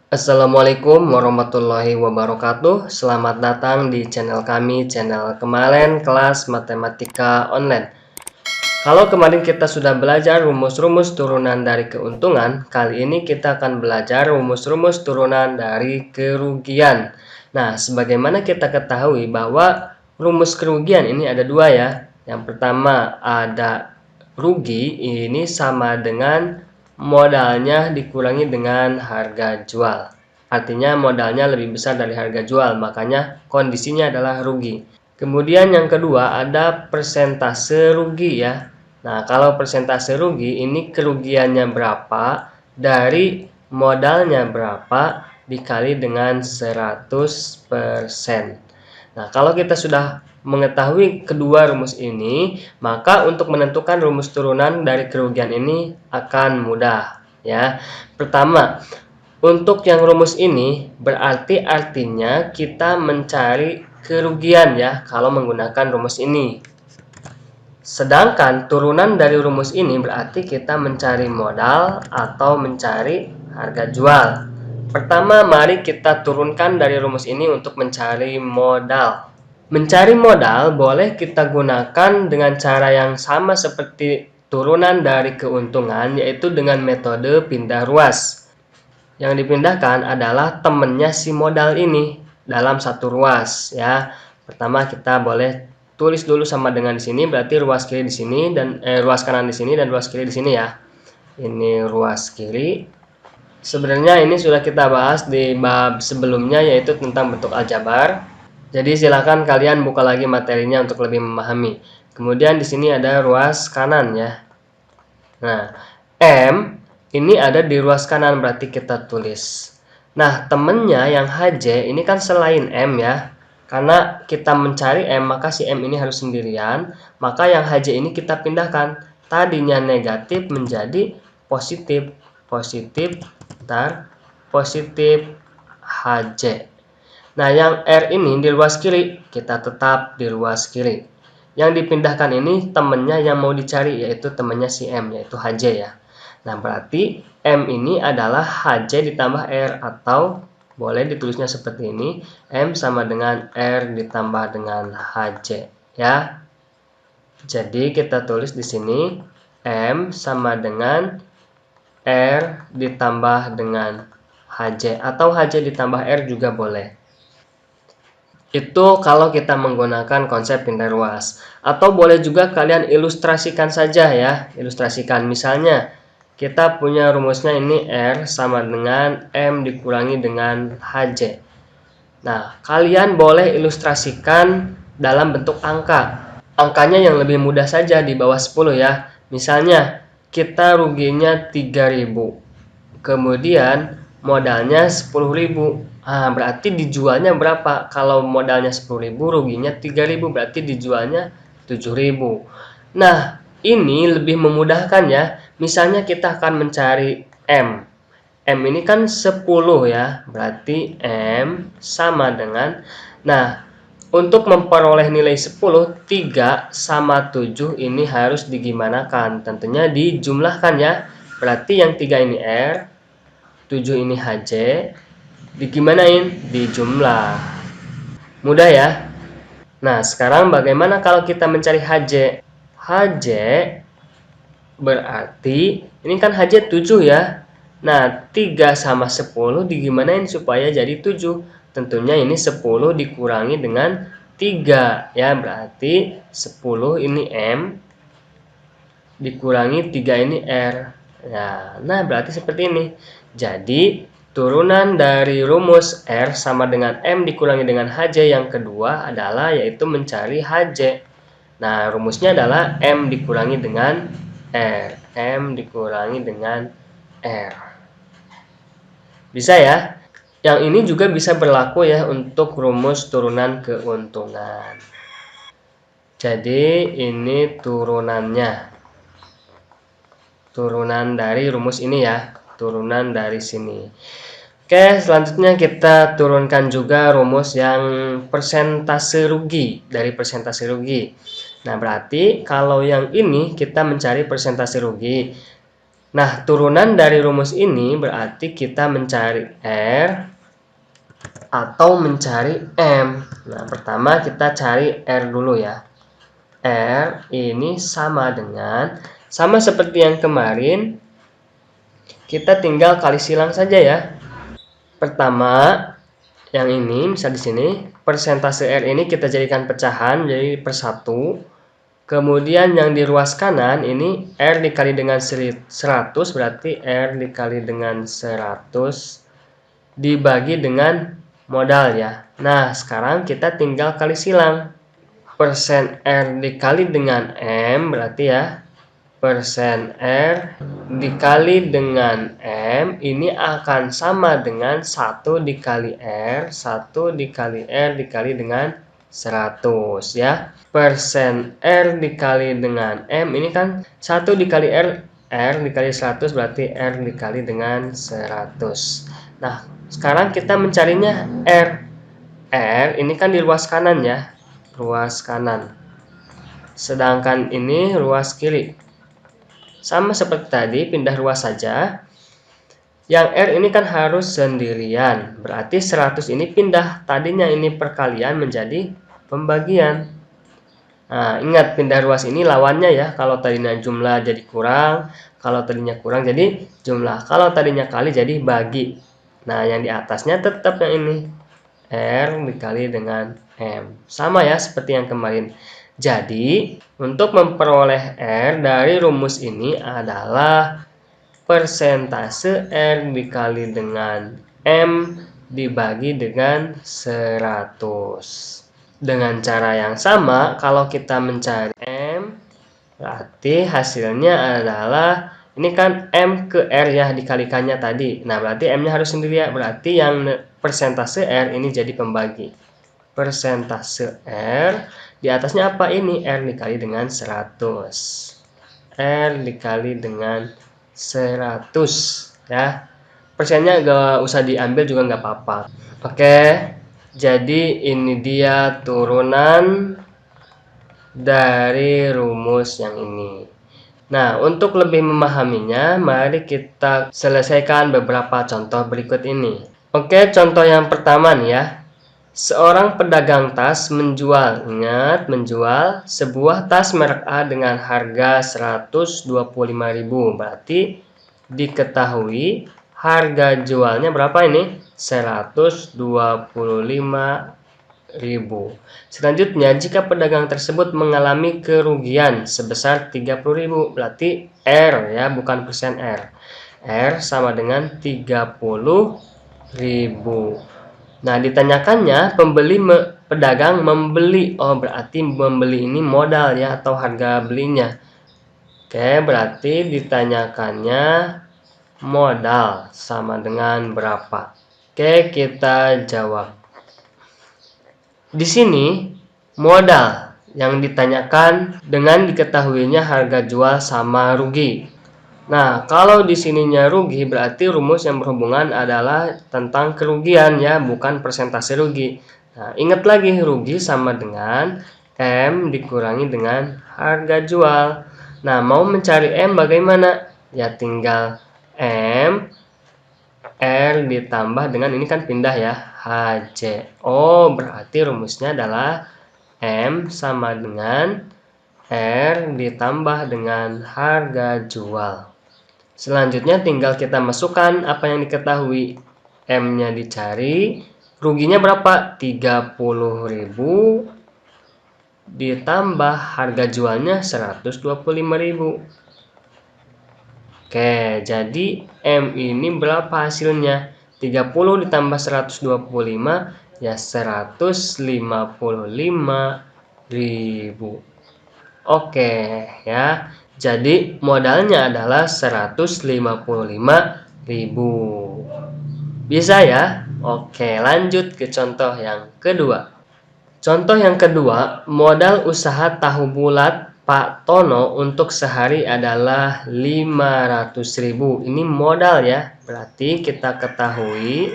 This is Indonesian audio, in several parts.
Assalamualaikum warahmatullahi wabarakatuh. Selamat datang di channel kami, channel Kemalen Kelas Matematika Online. Kalau kemarin kita sudah belajar rumus-rumus turunan dari keuntungan, kali ini kita akan belajar rumus-rumus turunan dari kerugian. Nah, sebagaimana kita ketahui bahwa rumus kerugian ini ada dua ya. Yang pertama ada rugi, ini sama dengan modalnya dikurangi dengan harga jual. Artinya modalnya lebih besar dari harga jual, makanya kondisinya adalah rugi. Kemudian yang kedua ada persentase rugi ya. Nah, kalau persentase rugi ini kerugiannya berapa dari modalnya berapa dikali dengan 100%. Nah, kalau kita sudah mengetahui kedua rumus ini, maka untuk menentukan rumus turunan dari kerugian ini akan mudah ya. Pertama, untuk yang rumus ini berarti artinya kita mencari kerugian ya kalau menggunakan rumus ini. Sedangkan turunan dari rumus ini berarti kita mencari modal atau mencari harga jual. Pertama, mari kita turunkan dari rumus ini untuk mencari modal. Mencari modal boleh kita gunakan dengan cara yang sama seperti turunan dari keuntungan, yaitu dengan metode pindah ruas. Yang dipindahkan adalah temennya si modal ini dalam satu ruas ya. Pertama kita boleh tulis dulu sama dengan di sini, berarti ruas kiri di sini dan ruas kanan di sini dan ruas kiri di sini ya. Ini ruas kiri. Sebenarnya ini sudah kita bahas di bab sebelumnya, yaitu tentang bentuk aljabar. Jadi silakan kalian buka lagi materinya untuk lebih memahami. Kemudian di sini ada ruas kanan ya. Nah, M ini ada di ruas kanan, berarti kita tulis. Nah, temennya yang HJ ini kan selain M ya. Karena kita mencari M, maka si M ini harus sendirian. Maka yang HJ ini kita pindahkan. Tadinya negatif menjadi positif. Positif, positif HJ. Nah, yang R ini di ruas kiri, kita tetap di ruas kiri. Yang dipindahkan ini temennya yang mau dicari, yaitu temennya si M, yaitu HJ ya. Nah, berarti M ini adalah HJ ditambah R, atau boleh ditulisnya seperti ini, M sama dengan R ditambah dengan HJ ya. Jadi kita tulis di sini M sama dengan R ditambah dengan HJ, atau HJ ditambah R juga boleh. Itu kalau kita menggunakan konsep pindah ruas. Atau boleh juga kalian ilustrasikan saja ya. Ilustrasikan, misalnya kita punya rumusnya ini R sama dengan M dikurangi dengan HJ. Nah, kalian boleh ilustrasikan dalam bentuk angka. Angkanya yang lebih mudah saja di bawah 10 ya. Misalnya kita ruginya 3.000. Kemudian modalnya 10.000. Nah, berarti dijualnya berapa? Kalau modalnya 10.000, ruginya 3.000, berarti dijualnya 7.000. Nah, ini lebih memudahkan ya. Misalnya kita akan mencari M. M ini kan 10 ya. Berarti M sama dengan, nah, untuk memperoleh nilai 10, 3 sama 7 ini harus digimanakan? Tentunya dijumlahkan ya. Berarti yang 3 ini R, 7 ini HJ, digimanain? Dijumlah. Mudah ya? Nah, sekarang bagaimana kalau kita mencari HJ? HJ berarti, ini kan HJ 7 ya. Nah, 3 sama 10 digimanain supaya jadi 7? Tentunya ini 10 dikurangi dengan 3 ya. Berarti 10 ini M, dikurangi 3 ini R. Nah, berarti seperti ini. Jadi, turunan dari rumus R sama dengan M dikurangi dengan HJ yang kedua adalah yaitu mencari HJ. Nah, rumusnya adalah M dikurangi dengan R. M dikurangi dengan R. Bisa ya? Yang ini juga bisa berlaku ya untuk rumus turunan keuntungan. Jadi, ini turunannya. Turunan dari rumus ini ya, turunan dari sini. Oke, selanjutnya kita turunkan juga rumus yang persentase rugi dari persentase rugi. Nah, berarti kalau yang ini kita mencari persentase rugi. Nah, turunan dari rumus ini berarti kita mencari R atau mencari M. Nah, pertama kita cari R dulu ya. R ini sama seperti yang kemarin, kita tinggal kali silang saja ya. Pertama, yang ini misal di sini persentase R ini kita jadikan pecahan jadi per 1. Kemudian yang di ruas kanan ini R dikali dengan 100 berarti R dikali dengan 100 dibagi dengan modal ya. Nah, sekarang kita tinggal kali silang. Persen R dikali dengan M berarti ya persen R dikali dengan M ini akan sama dengan 1 dikali R, 1 dikali R dikali dengan 100 ya. Persen R dikali dengan M ini kan 1 dikali R, R dikali 100 berarti R dikali dengan 100. Nah, sekarang kita mencarinya R. R ini kan di ruas kanan ya, ruas kanan. Sedangkan ini ruas kiri. Sama seperti tadi, pindah ruas saja. Yang R ini kan harus sendirian. Berarti 100 ini pindah. Tadinya ini perkalian menjadi pembagian. Nah, ingat pindah ruas ini lawannya ya. Kalau tadinya jumlah jadi kurang. Kalau tadinya kurang jadi jumlah. Kalau tadinya kali jadi bagi. Nah, yang di atasnya tetap yang ini. R dikali dengan M. Sama ya seperti yang kemarin. Jadi, untuk memperoleh R dari rumus ini adalah persentase R dikali dengan M dibagi dengan 100. Dengan cara yang sama, kalau kita mencari M, berarti hasilnya adalah, ini kan M ke R ya dikalikannya tadi. Nah, berarti M-nya harus sendiri ya. Berarti yang persentase R ini jadi pembagi. Persentase R di atasnya apa ini? R dikali dengan 100. R dikali dengan 100 ya. Persennya gak usah diambil juga nggak apa-apa. Oke, jadi ini dia turunan dari rumus yang ini. Nah, untuk lebih memahaminya, mari kita selesaikan beberapa contoh berikut ini. Oke, contoh yang pertama nih ya. Seorang pedagang tas menjual sebuah tas merek A dengan harga 125.000. Berarti diketahui harga jualnya berapa ini? 125.000. Selanjutnya, jika pedagang tersebut mengalami kerugian sebesar 30.000, berarti R ya, bukan persen R. R sama dengan 30.000. Nah, ditanyakannya pedagang membeli. Oh, berarti membeli ini modal ya atau harga belinya. Oke, berarti ditanyakannya modal sama dengan berapa. Oke, kita jawab. Di sini modal yang ditanyakan dengan diketahuinya harga jual sama rugi. Nah, kalau di sininya rugi berarti rumus yang berhubungan adalah tentang kerugian ya, bukan persentase rugi. Nah, ingat lagi rugi sama dengan M dikurangi dengan harga jual. Nah, mau mencari M bagaimana? Ya tinggal M R ditambah dengan ini kan pindah ya, HJ. Oh, berarti rumusnya adalah M sama dengan R ditambah dengan harga jual. Selanjutnya tinggal kita masukkan apa yang diketahui. M-nya dicari. Ruginya berapa? 30.000 ditambah harga jualnya 125.000. Oke, jadi M ini berapa hasilnya? 30 ditambah 125 ya 155.000. Oke ya. Jadi modalnya adalah 155.000. Bisa ya? Oke, lanjut ke contoh yang kedua. Contoh yang kedua, modal usaha tahu bulat Pak Tono untuk sehari adalah 500.000. Ini modal ya. Berarti kita ketahui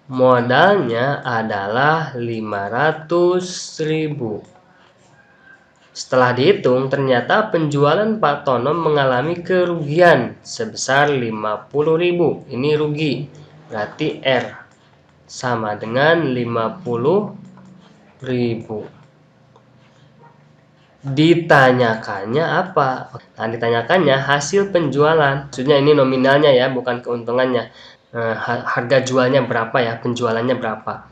modalnya adalah 500.000. Setelah dihitung, ternyata penjualan Pak Tono mengalami kerugian sebesar 50.000. Ini rugi. Berarti R sama dengan 50.000. Ditanyakannya apa? Nah, ditanyakannya hasil penjualan. Maksudnya ini nominalnya ya, bukan keuntungannya. Harga jualnya berapa ya, penjualannya berapa.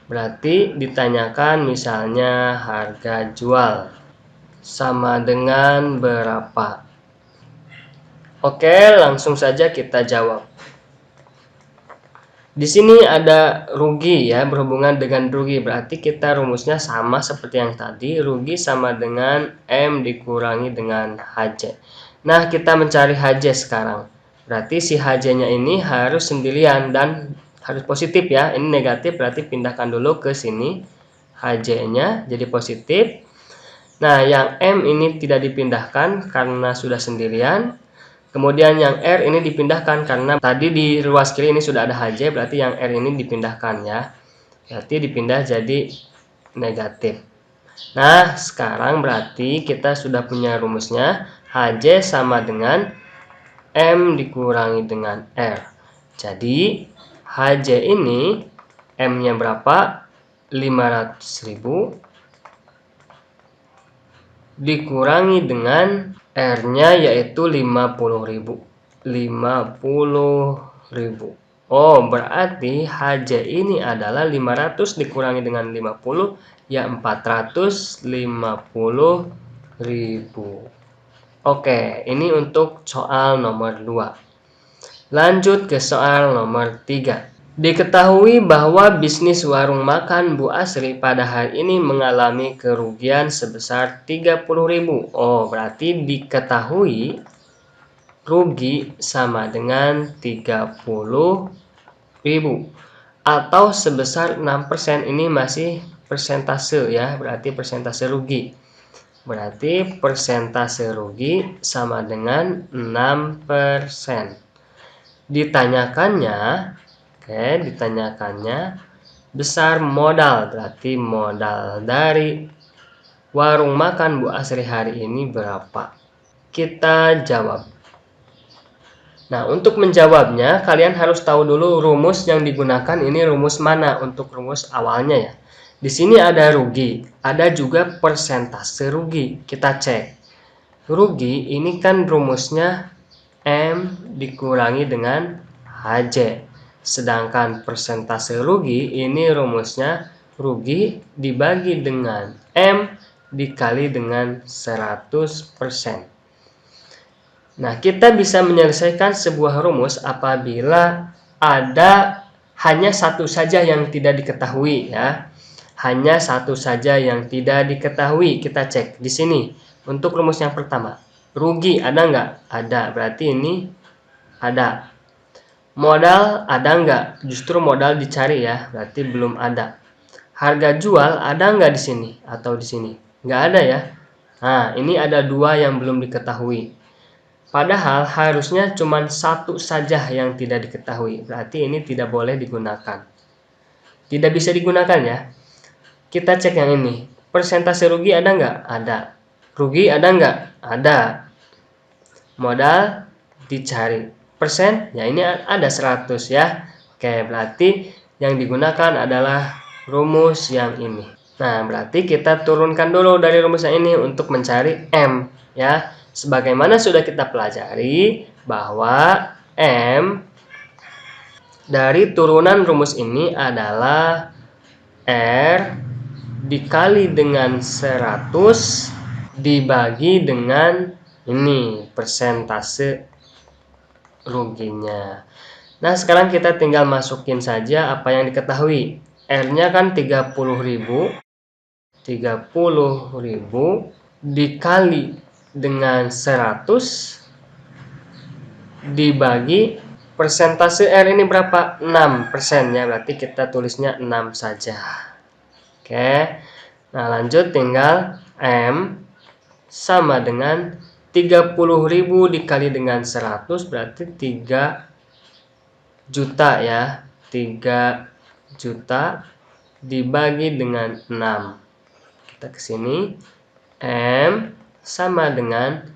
Berarti ditanyakan misalnya harga jual sama dengan berapa. Oke, langsung saja kita jawab. Di sini ada rugi ya, berhubungan dengan rugi. Berarti kita rumusnya sama seperti yang tadi. Rugi sama dengan M dikurangi dengan HJ. Nah, kita mencari HJ sekarang. Berarti si HJ-nya ini harus sendirian dan harus positif ya. Ini negatif, berarti pindahkan dulu ke sini. HJ-nya jadi positif. Nah, yang M ini tidak dipindahkan karena sudah sendirian. Kemudian yang R ini dipindahkan karena tadi di ruas kiri ini sudah ada HJ, berarti yang R ini dipindahkan ya. Berarti dipindah jadi negatif. Nah, sekarang berarti kita sudah punya rumusnya. HJ sama dengan M dikurangi dengan R. Jadi, HJ ini M-nya berapa? 500.000 dikurangi dengan R-nya yaitu 50.000. 50.000. Oh, berarti HJ ini adalah 500 dikurangi dengan 50 ya 450.000. Oke, ini untuk soal nomor 2. Lanjut ke soal nomor 3. Diketahui bahwa bisnis warung makan Bu Asri pada hari ini mengalami kerugian sebesar 30.000. Oh, berarti diketahui rugi sama dengan 30.000 atau sebesar 6%. Ini masih persentase ya, berarti persentase rugi. Berarti persentase rugi sama dengan 6%. Ditanyakannya besar modal, berarti modal dari warung makan Bu Asri hari ini berapa? Kita jawab. Nah, untuk menjawabnya kalian harus tahu dulu rumus yang digunakan ini rumus mana untuk rumus awalnya ya. Di sini ada rugi, ada juga persentase rugi. Kita cek. Rugi ini kan rumusnya M dikurangi dengan HJ. Sedangkan persentase rugi ini rumusnya rugi dibagi dengan M dikali dengan 100%. Nah, kita bisa menyelesaikan sebuah rumus apabila ada hanya satu saja yang tidak diketahui ya. Hanya satu saja yang tidak diketahui. Kita cek di sini. Untuk rumus yang pertama, rugi ada nggak? Ada, berarti ini ada. Modal ada nggak? Justru modal dicari ya, berarti belum ada. Harga jual ada nggak di sini atau di sini? Nggak ada ya. Nah, ini ada dua yang belum diketahui. Padahal harusnya cuma satu saja yang tidak diketahui. Berarti ini tidak boleh digunakan. Tidak bisa digunakan ya. Kita cek yang ini. Persentase rugi ada nggak? Ada. Rugi ada nggak? Ada. Modal dicari. Persen? Ya ini ada 100 ya. Oke, berarti yang digunakan adalah rumus yang ini. Nah, berarti kita turunkan dulu dari rumus yang ini untuk mencari M ya. Sebagaimana sudah kita pelajari bahwa M dari turunan rumus ini adalah R dikali dengan 100 dibagi dengan ini persentase ruginya. Nah, sekarang kita tinggal masukin saja apa yang diketahui. R-nya kan 30.000. 30.000 dikali dengan 100 dibagi persentase R ini berapa? 6% ya, berarti kita tulisnya 6 saja. Oke. Nah, lanjut tinggal M sama dengan 30.000 dikali dengan 100 berarti 3 juta ya. 3 juta dibagi dengan 6. Kita ke sini. M sama dengan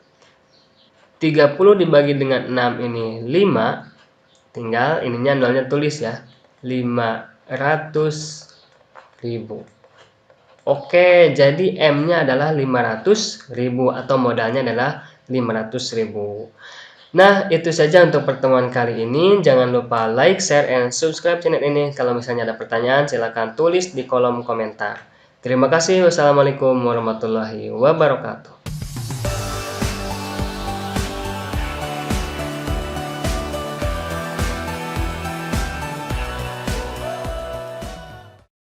30 dibagi dengan 6 ini 5. Tinggal ininya nolnya tulis ya. 500.000. Oke, jadi M-nya adalah 500.000 atau modalnya adalah 500.000. Nah, itu saja untuk pertemuan kali ini. Jangan lupa like, share, and subscribe channel ini. Kalau misalnya ada pertanyaan, silahkan tulis di kolom komentar. Terima kasih. Wassalamualaikum warahmatullahi wabarakatuh.